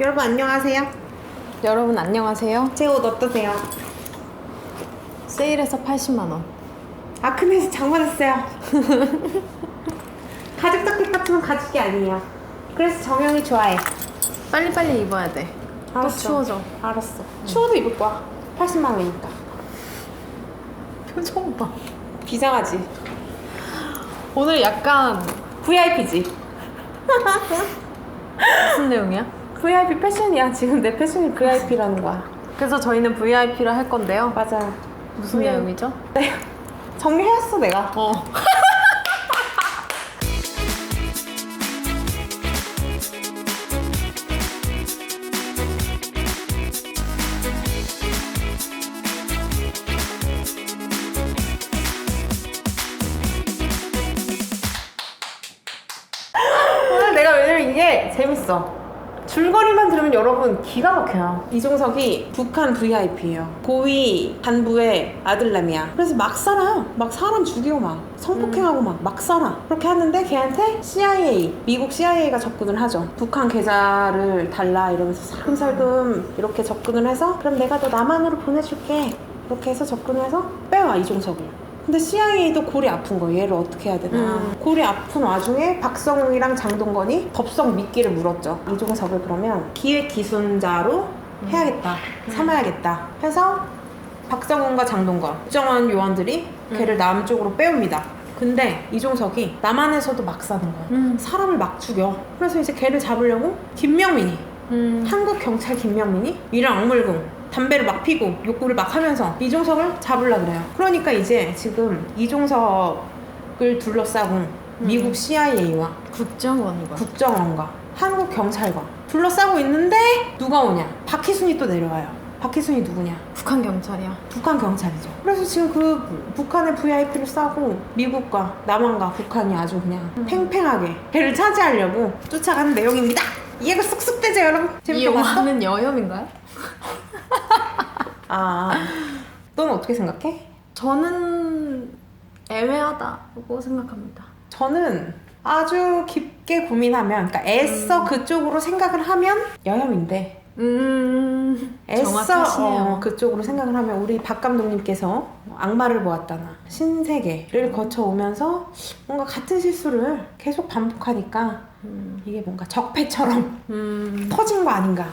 여러분 안녕하세요. 여러분 안녕하세요. 제 옷 어떠세요? 세일해서 80만원. 아크넷에서 장만했어요. 가죽 자켓 같으면 가죽이 아니에요. 그래서 정형이 좋아해. 빨리빨리 입어야 돼. 또 알았어. 추워져. 알았어. 추워도 입을 거야. 80만 원이니까. 표정 봐. 비장하지? 오늘 약간 VIP지? 무슨 내용이야? VIP 패션이야. 지금 내 패션이 VIP라는 거야. 그래서 저희는 VIP를 할 건데요. 맞아. 무슨 내용이죠? 네. 정리했어 내가. 오늘 내가 왜냐면 이게 재밌어. 줄거리만 들으면 여러분 기가 막혀요. 이종석이 북한 VIP예요. 고위 간부의 아들내미야. 그래서 막 살아요. 막 사람 죽이고 막 성폭행하고 막 살아. 그렇게 하는데 걔한테 CIA, 미국 CIA가 접근을 하죠. 북한 계좌를 달라 이러면서 살금살금 이렇게 접근을 해서 그럼 내가 너 남한으로 보내줄게. 이렇게 해서 접근을 해서 빼와 이종석을. 근데 CIA도 골이 아픈 거예요. 얘를 어떻게 해야 되나. 골이 아픈 와중에 박성웅이랑 장동건이 법석 미끼를 물었죠. 이종석을 그러면 기획기순자로 해야겠다. 삼아야겠다. 해서 박성웅과 장동건, 국정원 요원들이 걔를 남쪽으로 빼옵니다. 근데 이종석이 남한에서도 막 사는 거야. 사람을 막 죽여. 그래서 이제 걔를 잡으려고 김명민이 한국 경찰 김명민이 이랑 악물고 담배를 막 피고 욕구를 막 하면서 이종석을 잡으려고 그래요. 그러니까 이제 지금 이종석을 둘러싸고 미국 CIA와 국정원과 한국 경찰과 둘러싸고 있는데 누가 오냐? 박희순이 또 내려와요. 박희순이 누구냐? 북한 경찰이야. 북한 경찰이죠. 그래서 지금 그 북한의 VIP를 싸고 미국과 남한과 북한이 아주 그냥 팽팽하게 걔를 차지하려고 쫓아가는 내용입니다. 이해가 쑥쑥 되죠 여러분? 이 재밌게 봤어? 영화는 여혐인가요? 넌 어떻게 생각해? 저는 애매하다고 생각합니다. 저는 아주 깊게 고민하면, 그러니까 애써 그쪽으로 생각을 하면 여혐인데, 애써 정확하시네요. 그쪽으로 생각을 하면 우리 박 감독님께서 악마를 보았다나 신세계를 거쳐오면서 뭔가 같은 실수를 계속 반복하니까 이게 뭔가 적폐처럼 터진 거 아닌가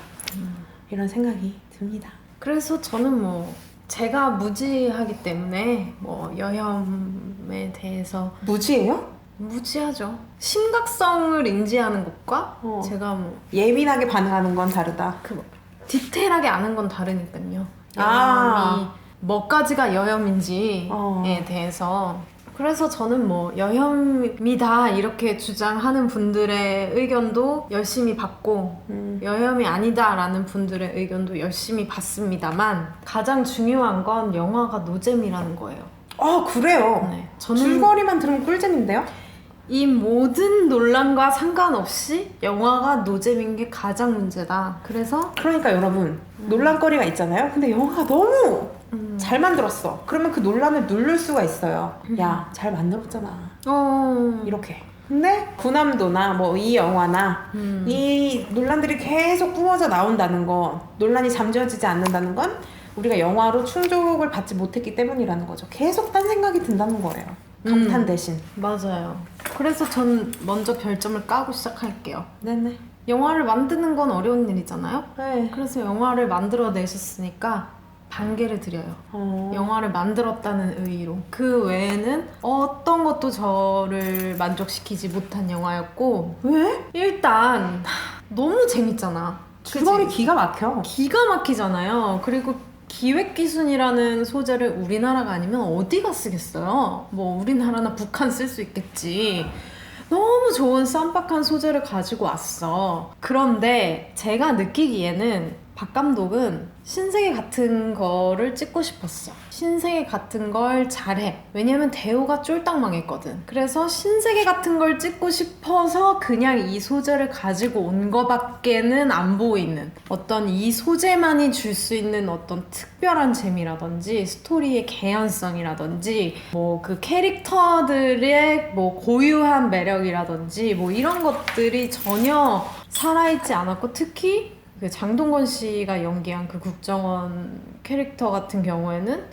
이런 생각이 듭니다. 그래서 저는 뭐 제가 무지하기 때문에 뭐 여혐에 대해서 무지예요? 무지하죠. 심각성을 인지하는 것과 제가 뭐 예민하게 반응하는 건 다르다. 디테일하게 아는 건 다르니까요. 아. 여혐이 뭐까지가 여혐인지에 대해서. 그래서 저는 뭐 여혐이다 이렇게 주장하는 분들의 의견도 열심히 받고 여혐이 아니다라는 분들의 의견도 열심히 받습니다만 가장 중요한 건 영화가 노잼이라는 거예요. 그래요? 네, 저는 줄거리만 들으면 꿀잼인데요? 이 모든 논란과 상관없이 영화가 노잼인 게 가장 문제다. 그래서 그러니까 여러분 논란거리가 있잖아요. 근데 영화가 너무 잘 만들었어. 그러면 그 논란을 누를 수가 있어요. 야, 잘 만들었잖아. 이렇게. 근데 구남도나 뭐 이 영화나 이 논란들이 계속 뿜어져 나온다는 거, 논란이 잠재워지지 않는다는 건 우리가 영화로 충족을 받지 못했기 때문이라는 거죠. 계속 딴 생각이 든다는 거예요. 감탄 대신. 맞아요. 그래서 전 먼저 별점을 까고 시작할게요. 네네. 영화를 만드는 건 어려운 일이잖아요. 네. 그래서 영화를 만들어내셨으니까 반개를 드려요. 영화를 만들었다는 의의로. 그 외에는 어떤 것도 저를 만족시키지 못한 영화였고. 왜? 일단 너무 재밌잖아. 줄거리 그치? 기가 막혀. 기가 막히잖아요. 그리고 기획기순이라는 소재를 우리나라가 아니면 어디가 쓰겠어요? 뭐 우리나라나 북한 쓸 수 있겠지. 너무 좋은 쌈박한 소재를 가지고 왔어. 그런데 제가 느끼기에는 박 감독은 신세계 같은 거를 찍고 싶었어. 신세계 같은 걸 잘해. 왜냐면 대우가 쫄딱 망했거든. 그래서 신세계 같은 걸 찍고 싶어서 그냥 이 소재를 가지고 온 거밖에는 안 보이는 어떤 이 소재만이 줄 수 있는 어떤 특별한 재미라든지 스토리의 개연성이라든지 뭐 그 캐릭터들의 뭐 고유한 매력이라든지 뭐 이런 것들이 전혀 살아있지 않았고 특히 그 장동건 씨가 연기한 그 국정원 캐릭터 같은 경우에는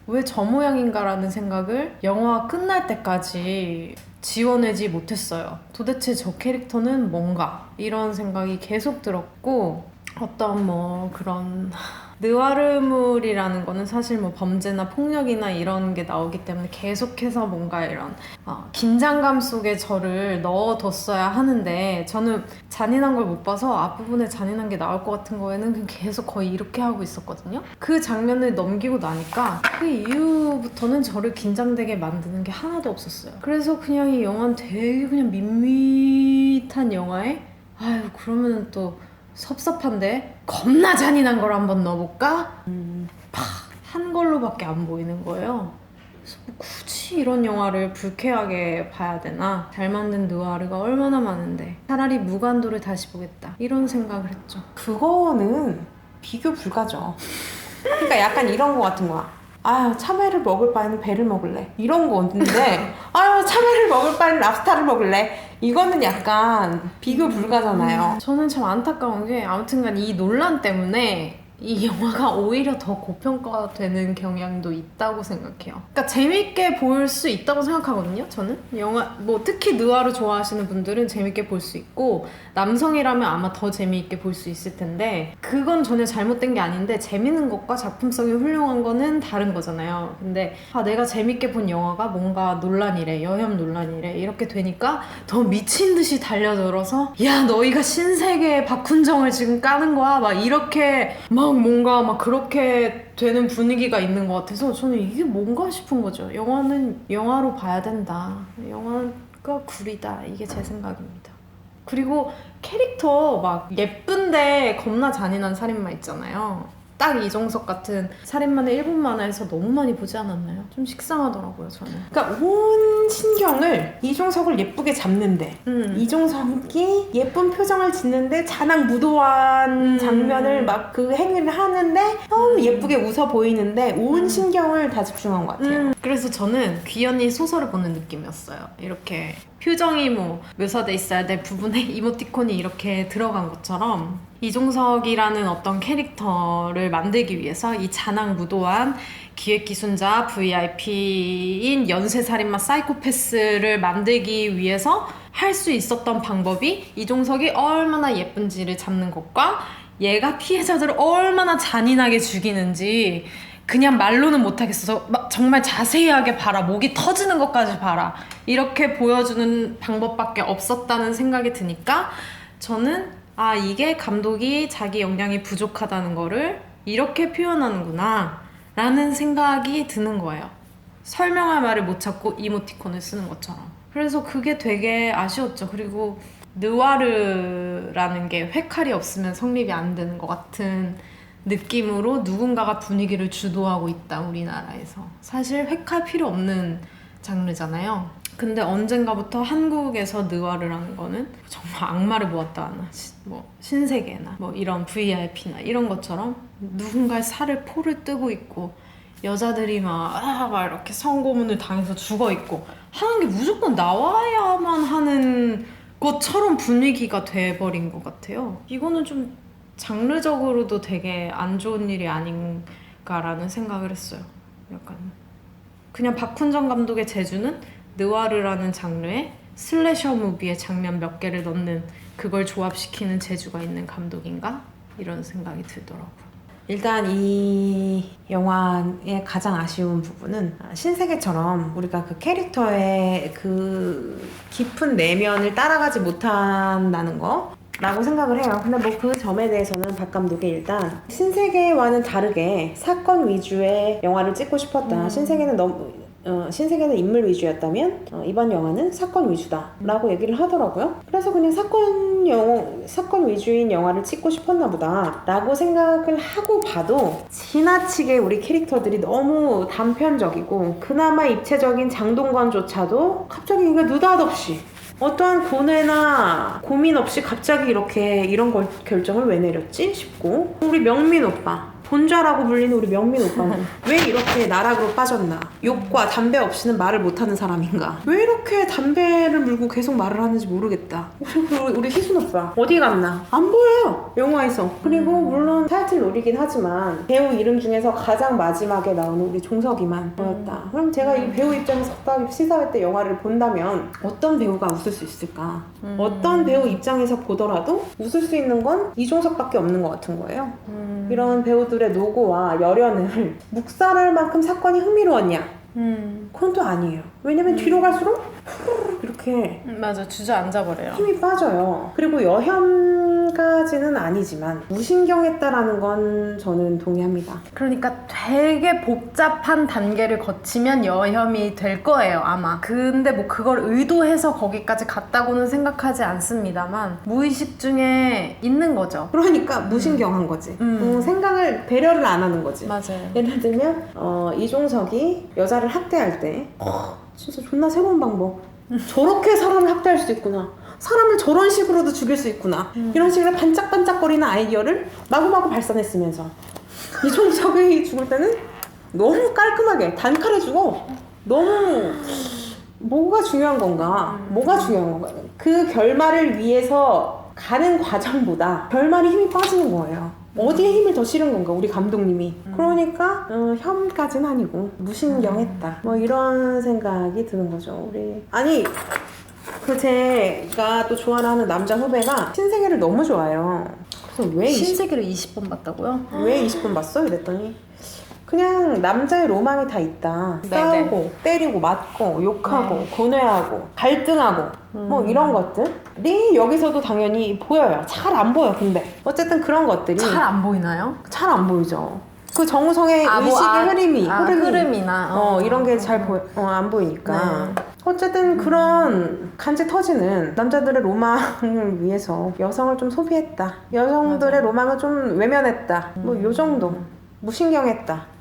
왜 저 모양인가라는 생각을 영화 끝날 때까지 지워내지 못했어요. 도대체 저 캐릭터는 뭔가? 이런 생각이 계속 들었고, 어떤 뭐 그런 느와르물이라는 거는 사실 뭐 범죄나 폭력이나 이런 게 나오기 때문에 계속해서 뭔가 이런 긴장감 속에 저를 넣어뒀어야 하는데, 저는 잔인한 걸 못 봐서 앞부분에 잔인한 게 나올 것 같은 거에는 그냥 계속 거의 이렇게 하고 있었거든요. 그 장면을 넘기고 나니까 그 이후부터는 저를 긴장되게 만드는 게 하나도 없었어요. 그래서 그냥 이 영화는 되게 그냥 밋밋한 영화에, 아유 그러면은 또 섭섭한데 겁나 잔인한 걸 한번 넣어볼까? 팍! 한 걸로밖에 안 보이는 거예요. 그래서 뭐 굳이 이런 영화를 불쾌하게 봐야 되나? 잘 만든 느와르가 얼마나 많은데 차라리 무간도를 다시 보겠다 이런 생각을 했죠. 그거는 비교 불가죠. 그러니까 약간 이런 거 같은 거야. 아유 참외를 먹을 바에는 배를 먹을래 이런 건데 아유 참외를 먹을 바에는 랍스타를 먹을래 이거는 약간 비교 불가잖아요. 저는 참 안타까운 게 아무튼간 이 논란 때문에 이 영화가 오히려 더 고평가되는 경향도 있다고 생각해요. 그러니까 재밌게 볼 수 있다고 생각하거든요. 저는 영화 뭐 특히 느와르 좋아하시는 분들은 재밌게 볼 수 있고, 남성이라면 아마 더 재미있게 볼 수 있을 텐데 그건 전혀 잘못된 게 아닌데, 재밌는 것과 작품성이 훌륭한 거는 다른 거잖아요. 근데 내가 재밌게 본 영화가 뭔가 논란이래, 여혐 논란이래 이렇게 되니까 더 미친 듯이 달려들어서 야 너희가 신세계의 박훈정을 지금 까는 거야 막 이렇게 막 뭔가 막 그렇게 되는 분위기가 있는 것 같아서 저는 이게 뭔가 싶은 거죠. 영화는 영화로 봐야 된다. 영화가 구리다. 이게 제 생각입니다. 그리고 캐릭터 막 예쁜데 겁나 잔인한 살인마 있잖아요. 딱 이종석 같은 살인마는 일본 만화에서 너무 많이 보지 않았나요? 좀 식상하더라고요, 저는. 그러니까 온 신경을 이종석을 예쁘게 잡는데 이종석이 예쁜 표정을 짓는데 자나무도한 장면을 막 그 행위를 하는데 너무 예쁘게 웃어 보이는데 온 신경을 다 집중한 것 같아요. 그래서 저는 귀연이 소설을 보는 느낌이었어요. 이렇게 표정이 뭐 묘사돼 있어야 될 부분에 이모티콘이 이렇게 들어간 것처럼 이종석이라는 어떤 캐릭터를 만들기 위해서 이 자나무도한 기획기순자 VIP인 연쇄살인마 사이코패스를 만들기 위해서 할 수 있었던 방법이 이종석이 얼마나 예쁜지를 잡는 것과 얘가 피해자들을 얼마나 잔인하게 죽이는지 그냥 말로는 못하겠어서 막 정말 자세하게 봐라, 목이 터지는 것까지 봐라 이렇게 보여주는 방법밖에 없었다는 생각이 드니까 저는 이게 감독이 자기 역량이 부족하다는 거를 이렇게 표현하는구나 라는 생각이 드는 거예요. 설명할 말을 못 찾고 이모티콘을 쓰는 것처럼. 그래서 그게 되게 아쉬웠죠. 그리고 느와르라는 게 회칼이 없으면 성립이 안 되는 것 같은 느낌으로 누군가가 분위기를 주도하고 있다, 우리나라에서. 사실 회칼 필요 없는 장르잖아요. 근데 언젠가부터 한국에서 느와르라는 거는 정말 악마를 모았다 하나, 뭐 신세계나 뭐 이런 VIP나 이런 것처럼 누군가의 살을 포를 뜨고 있고 여자들이 막 이렇게 성고문을 당해서 죽어 있고 하는 게 무조건 나와야만 하는 것처럼 분위기가 돼버린 것 같아요. 이거는 좀 장르적으로도 되게 안 좋은 일이 아닌가라는 생각을 했어요. 약간 그냥 박훈정 감독의 재주는 느와르라는 장르에 슬래셔 무비의 장면 몇 개를 넣는, 그걸 조합시키는 재주가 있는 감독인가? 이런 생각이 들더라고요. 일단 이 영화의 가장 아쉬운 부분은 신세계처럼 우리가 그 캐릭터의 그 깊은 내면을 따라가지 못한다는 거 라고 생각을 해요. 근데 뭐 그 점에 대해서는 박 감독이 일단 신세계와는 다르게 사건 위주의 영화를 찍고 싶었다. 신세계는 인물 위주였다면 이번 영화는 사건 위주다 라고 얘기를 하더라고요. 그래서 그냥 사건 위주인 영화를 찍고 싶었나 보다 라고 생각을 하고 봐도 지나치게 우리 캐릭터들이 너무 단편적이고, 그나마 입체적인 장동건조차도 갑자기 이게 느닷없이 어떠한 고뇌나 고민 없이 갑자기 이런 결정을 왜 내렸지 싶고, 우리 명민 오빠 돈좌라고 불리는 우리 명민 오빠는 왜 이렇게 나락으로 빠졌나? 욕과 담배 없이는 말을 못하는 사람인가? 왜 이렇게 담배를 물고 계속 말을 하는지 모르겠다. 혹시 우리 희순 오빠 어디 갔나? 안 보여요, 영화에서. 그리고 물론 타이틀 롤이긴 하지만 배우 이름 중에서 가장 마지막에 나오는 우리 종석이만 보였다. 그럼 제가 이 배우 입장에서 시사회 때 영화를 본다면 어떤 배우가 웃을 수 있을까? 어떤 배우 입장에서 보더라도 웃을 수 있는 건 이종석밖에 없는 것 같은 거예요. 이런 배우들의 노고와 열연을 묵살할 만큼 사건이 흥미로웠냐? 그건 또 아니에요. 왜냐면 뒤로 갈수록 이렇게 맞아, 주저앉아버려요. 힘이 빠져요. 그리고 여혐까지는 아니지만 무신경했다라는 건 저는 동의합니다. 그러니까 되게 복잡한 단계를 거치면 여혐이 될 거예요, 아마. 근데 뭐 그걸 의도해서 거기까지 갔다고는 생각하지 않습니다만 무의식 중에 있는 거죠. 그러니까 무신경한 거지. 생각을 배려를 안 하는 거지. 맞아요. 예를 들면 이종석이 여자를 학대할 때 진짜 존나 새로운 방법. 저렇게 사람을 학대할 수 있구나. 사람을 저런 식으로도 죽일 수 있구나. 이런 식으로 반짝반짝거리는 아이디어를 마구마구 발산했으면서 이종석이 죽을 때는 너무 깔끔하게 단칼에 죽어. 너무 뭐가 중요한 건가? 뭐가 중요한 건가? 그 결말을 위해서 가는 과정보다 결말이 힘이 빠지는 거예요. 어디에 힘을 더 실은 건가, 우리 감독님이. 그러니까 혐까지는 아니고 무신경했다, 뭐 이런 생각이 드는 거죠. 우리 아니 그 제가 또 좋아하는 남자 후배가 신세계를 너무 좋아해요. 그래서 왜 신세계를 20번 봤다고요? 왜 20분 봤어? 이랬더니 그냥 남자의 로망이 다 있다. 네네. 싸우고 때리고 맞고 욕하고 고뇌하고 갈등하고 뭐 이런 것들이 여기서도 당연히 보여요. 잘 안 보여. 근데 어쨌든 그런 것들이 잘 안 보이나요? 잘 안 보이죠. 그 정우성의 의식의 흐름이나 이런 게 잘 안 보이니까. 네. 어쨌든 그런 간지 터지는 남자들의 로망을 위해서 여성을 좀 소비했다. 여성들의 로망을 좀 외면했다. 뭐 요 정도. 무신경했다.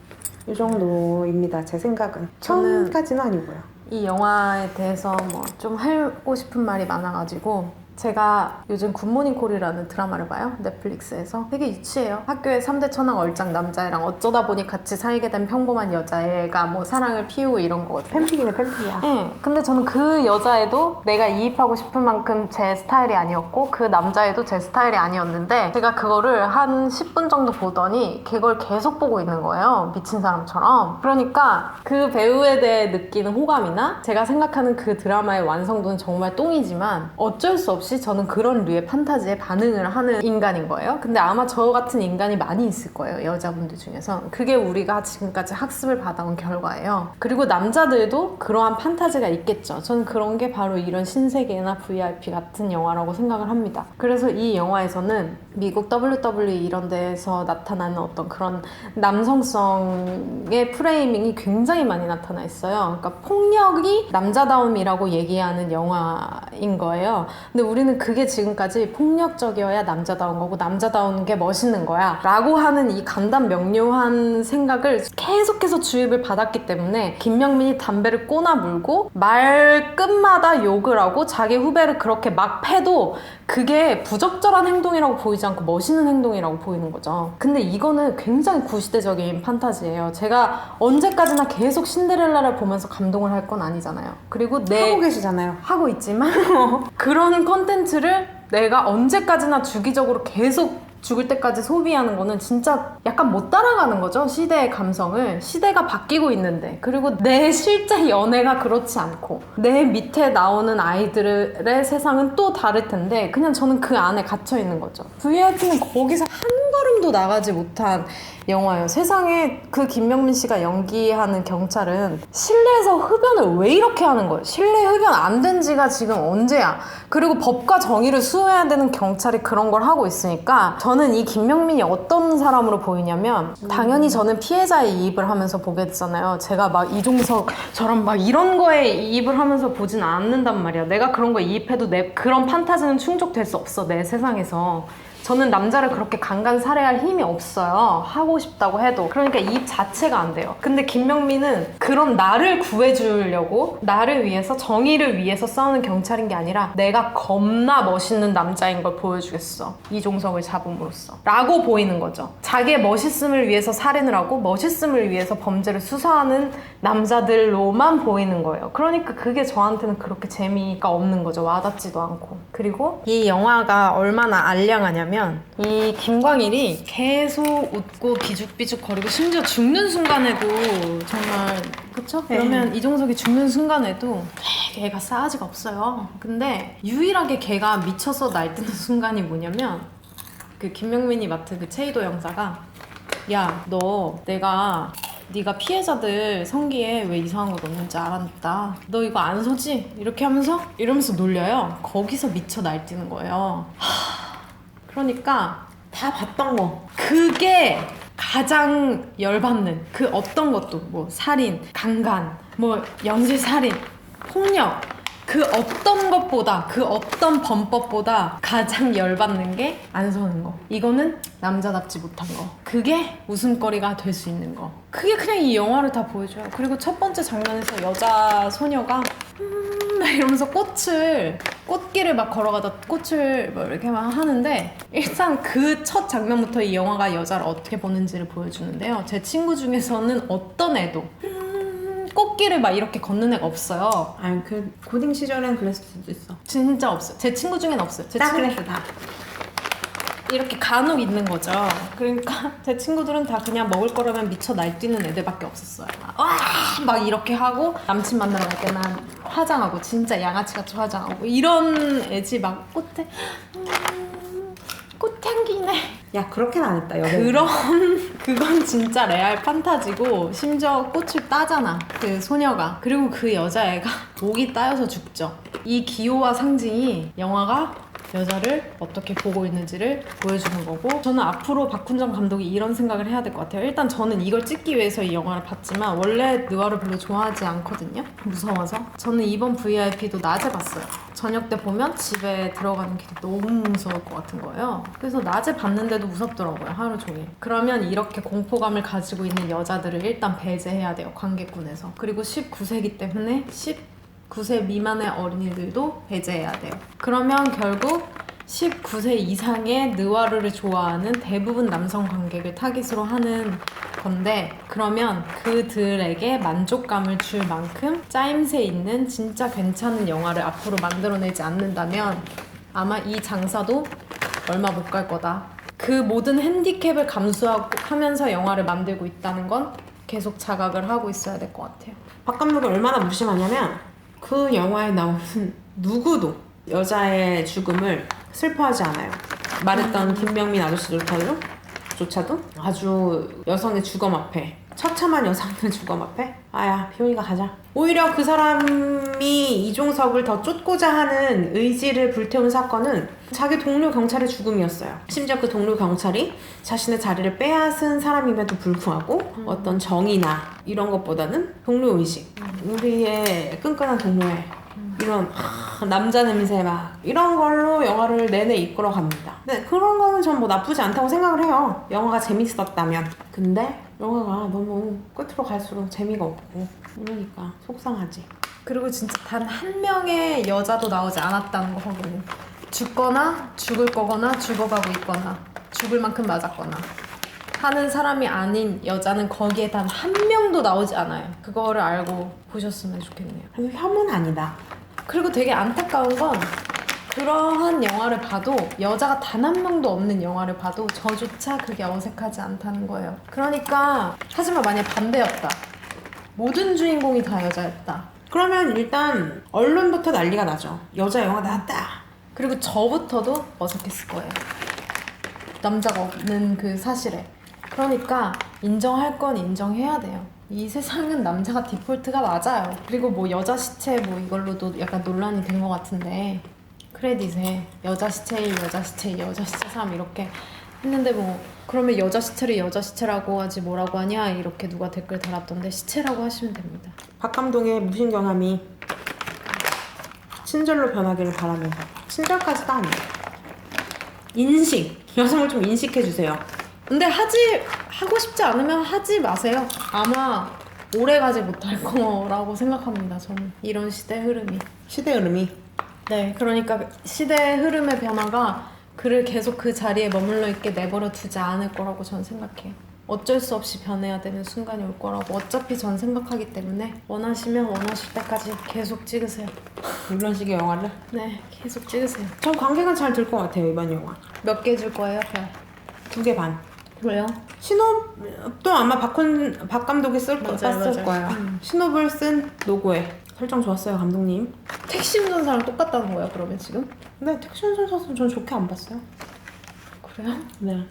이 정도입니다. 제 생각은. 저는 처음까지는 아니고요. 이 영화에 대해서 뭐 좀 하고 싶은 말이 많아가지고 제가 요즘 굿모닝 콜이라는 드라마를 봐요. 넷플릭스에서. 되게 유치해요. 학교에 3대 천왕 얼짱 남자애랑 어쩌다 보니 같이 살게 된 평범한 여자애가 뭐 사랑을 피우고 이런 거거든요. 팬픽이네, 팬픽이야. 네, 근데 저는 그 여자애도 내가 이입하고 싶은 만큼 제 스타일이 아니었고 그 남자애도 제 스타일이 아니었는데 제가 그거를 한 10분 정도 보더니 그걸 계속 보고 있는 거예요. 미친 사람처럼. 그러니까 그 배우에 대해 느끼는 호감이나 제가 생각하는 그 드라마의 완성도는 정말 똥이지만 어쩔 수 없이 저는 그런 류의 판타지에 반응을 하는 인간인 거예요. 근데 아마 저 같은 인간이 많이 있을 거예요, 여자분들 중에서. 그게 우리가 지금까지 학습을 받아온 결과예요. 그리고 남자들도 그러한 판타지가 있겠죠. 저는 그런 게 바로 이런 신세계나 VIP 같은 영화라고 생각을 합니다. 그래서 이 영화에서는 미국 WWE 이런 데에서 나타나는 어떤 그런 남성성의 프레이밍이 굉장히 많이 나타나 있어요. 그러니까 폭력이 남자다움이라고 얘기하는 영화인 거예요. 근데 우리는 그게 지금까지 폭력적이어야 남자다운 거고 남자다운 게 멋있는 거야 라고 하는 이 간단명료한 생각을 계속해서 주입을 받았기 때문에 김명민이 담배를 꼬나 물고 말 끝마다 욕을 하고 자기 후배를 그렇게 막 패도 그게 부적절한 행동이라고 보이지 않고 멋있는 행동이라고 보이는 거죠. 근데 이거는 굉장히 구시대적인 판타지예요. 제가 언제까지나 계속 신데렐라를 보면서 감동을 할 건 아니잖아요. 그리고 하고 계시잖아요. 하고 있지만 그런 컨텐츠를 내가 언제까지나 주기적으로 계속 죽을 때까지 소비하는 거는 진짜 약간 못 따라가는 거죠. 시대의 감성을. 시대가 바뀌고 있는데, 그리고 내 실제 연애가 그렇지 않고 내 밑에 나오는 아이들의 세상은 또 다를 텐데 그냥 저는 그 안에 갇혀 있는 거죠. VIP는 거기서 한 걸음도 나가지 못한 영화예요. 세상에 그 김명민 씨가 연기하는 경찰은 실내에서 흡연을 왜 이렇게 하는 거예요? 실내 흡연 안 된 지가 지금 언제야? 그리고 법과 정의를 수호해야 되는 경찰이 그런 걸 하고 있으니까 저는 이 김명민이 어떤 사람으로 보이냐면 당연히 저는 피해자의 이입을 하면서 보게 됐잖아요. 제가 막 이종석처럼 막 이런 거에 이입을 하면서 보진 않는단 말이야. 내가 그런 거에 이입해도 내 그런 판타지는 충족될 수 없어, 내 세상에서. 저는 남자를 그렇게 강간살해할 힘이 없어요. 하고 싶다고 해도. 그러니까 입 자체가 안 돼요. 근데 김명민은 그런 나를 구해주려고 나를 위해서 정의를 위해서 싸우는 경찰인 게 아니라 내가 겁나 멋있는 남자인 걸 보여주겠어. 이종석을 잡음으로써. 라고 보이는 거죠. 자기의 멋있음을 위해서 살인을 하고 멋있음을 위해서 범죄를 수사하는 남자들로만 보이는 거예요. 그러니까 그게 저한테는 그렇게 재미가 없는 거죠. 와닿지도 않고. 그리고 이 영화가 얼마나 알량하냐면 이 김광일이 계속 웃고 비죽비죽 거리고 심지어 죽는 순간에도 정말 그쵸? 그러면 이종석이 죽는 순간에도 걔가 싸가지가 없어요. 근데 유일하게 걔가 미쳐서 날뛰는 순간이 뭐냐면 그 김명민이 맡은 그 체이도 형사가 야, 너 네가 피해자들 성기에 왜 이상한 거 넣는지 알았다. 너 이거 안 서지? 이러면서 놀려요. 거기서 미쳐 날뛰는 거예요. 그러니까 다 봤던 거. 그게 가장 열받는 그 어떤 것도 뭐 살인, 강간, 뭐 연쇄살인, 폭력 그 어떤 것보다 그 어떤 범법보다 가장 열받는 게 안 서는 거. 이거는 남자답지 못한 거. 그게 웃음거리가 될 수 있는 거. 그게 그냥 이 영화를 다 보여줘요. 그리고 첫 번째 장면에서 여자 소녀가 이러면서 꽃길을 막 걸어가다 꽃을 뭐 이렇게 막 하는데 일단 그 첫 장면부터 이 영화가 여자를 어떻게 보는지를 보여주는데요. 제 친구 중에서는 어떤 애도 꽃길을 막 이렇게 걷는 애가 없어요. 아니 그 고딩 시절엔 그랬을 수도 있어. 진짜 없어요. 제 친구 중엔 없어요. 다 그랬어 다. 이렇게 간혹 있는 거죠. 그러니까 제 친구들은 다 그냥 먹을 거라면 미쳐 날뛰는 애들밖에 없었어요. 막 이렇게 하고 남친 만나러 갈 때만 화장하고 진짜 양아치같이 화장하고 이런 애지 막 꽃향기네. 야 그렇게는 안 했다 여배. 그건 진짜 레알 판타지고 심지어 꽃을 따잖아 그 소녀가. 그리고 그 여자애가 목이 따여서 죽죠. 이 기호와 상징이 영화가 여자를 어떻게 보고 있는지를 보여주는 거고 저는 앞으로 박훈정 감독이 이런 생각을 해야 될 것 같아요. 일단 저는 이걸 찍기 위해서 이 영화를 봤지만 원래 느와르를 별로 좋아하지 않거든요. 무서워서. 저는 이번 VIP도 낮에 봤어요. 저녁 때 보면 집에 들어가는 길이 너무 무서울 것 같은 거예요. 그래서 낮에 봤는데도 무섭더라고요. 하루 종일. 그러면 이렇게 공포감을 가지고 있는 여자들을 일단 배제해야 돼요. 관객군에서. 그리고 19세기 때문에 19세 미만의 어린이들도 배제해야 돼요. 그러면 결국 19세 이상의 느와르를 좋아하는 대부분 남성 관객을 타깃으로 하는 건데 그러면 그들에게 만족감을 줄 만큼 짜임새 있는 진짜 괜찮은 영화를 앞으로 만들어내지 않는다면 아마 이 장사도 얼마 못 갈 거다. 그 모든 핸디캡을 감수하면서 영화를 만들고 있다는 건 계속 자각을 하고 있어야 될 것 같아요. 박 감독이 얼마나 무심하냐면 그 영화에 나오는 누구도 여자의 죽음을 슬퍼하지 않아요. 말했던 김명민 아저씨조차도 아주 여성의 죽음 앞에 처참한 여성의 죽음 앞에 아야 비용이가 가자. 오히려 그 사람이 이종석을 더 쫓고자 하는 의지를 불태운 사건은 자기 동료 경찰의 죽음이었어요. 심지어 그 동료 경찰이 자신의 자리를 빼앗은 사람임에도 불구하고 어떤 정의나 이런 것보다는 동료의식, 우리의 끈끈한 동료애 이런 남자 냄새 막 이런 걸로 영화를 내내 이끌어 갑니다. 근데 그런 거는 전 뭐 나쁘지 않다고 생각을 해요. 영화가 재밌었다면. 근데 영화가 너무 끝으로 갈수록 재미가 없고 그러니까 속상하지. 그리고 진짜 단 한 명의 여자도 나오지 않았다는 거거든요. 죽거나 죽을 거거나 죽어가고 있거나 죽을 만큼 맞았거나 하는 사람이 아닌 여자는 거기에 단 한 명도 나오지 않아요. 그거를 알고 보셨으면 좋겠네요. 그래서 혐오는 아니다. 그리고 되게 안타까운 건 그러한 영화를 봐도 여자가 단 한 명도 없는 영화를 봐도 저조차 그게 어색하지 않다는 거예요. 그러니까 하지만 만약 반대였다. 모든 주인공이 다 여자였다. 그러면 일단 언론부터 난리가 나죠. 여자 영화 나왔다. 그리고 저부터도 어색했을 거예요. 남자가 없는 그 사실에. 그러니까 인정할 건 인정해야 돼요. 이 세상은 남자가 디폴트가 맞아요. 그리고 뭐 여자 시체 뭐 이걸로도 약간 논란이 된 것 같은데 크레딧에 여자 시체 1, 여자 시체 2, 여자 시체 3 이렇게 했는데 뭐 그러면 여자 시체를 여자 시체라고 하지 뭐라고 하냐 이렇게 누가 댓글 달았던데 시체라고 하시면 됩니다. 박 감독의 무신경함이 친절로 변하기를 바라면서 친절까지도 아니에요. 인식. 여성을 좀 인식해주세요. 근데 하고 싶지 않으면 하지 마세요. 아마 오래 가지 못할 거라고 생각합니다. 저는 이런 시대 흐름이. 시대 흐름이. 네, 그러니까 시대의 흐름의 변화가 그를 계속 그 자리에 머물러 있게 내버려 두지 않을 거라고 전 생각해요. 어쩔 수 없이 변해야 되는 순간이 올 거라고 어차피 전 생각하기 때문에 원하시면 원하실 때까지 계속 찍으세요. 이런 식의 영화를. 네, 계속 찍으세요. 전 관계가 잘 들 것 같아요, 이번 영화. 몇 개 줄 거예요, 별? 2개 반. 왜요? 신호도 아마 박 감독이 땄을 맞아요. 거예요. 신호를 쓴 노고에 설정 좋았어요, 감독님. 택시 운전사랑 똑같다는 거예요, 그러면 지금? 근데 택시 운전사는 전 좋게 안 봤어요. 그래요? 네.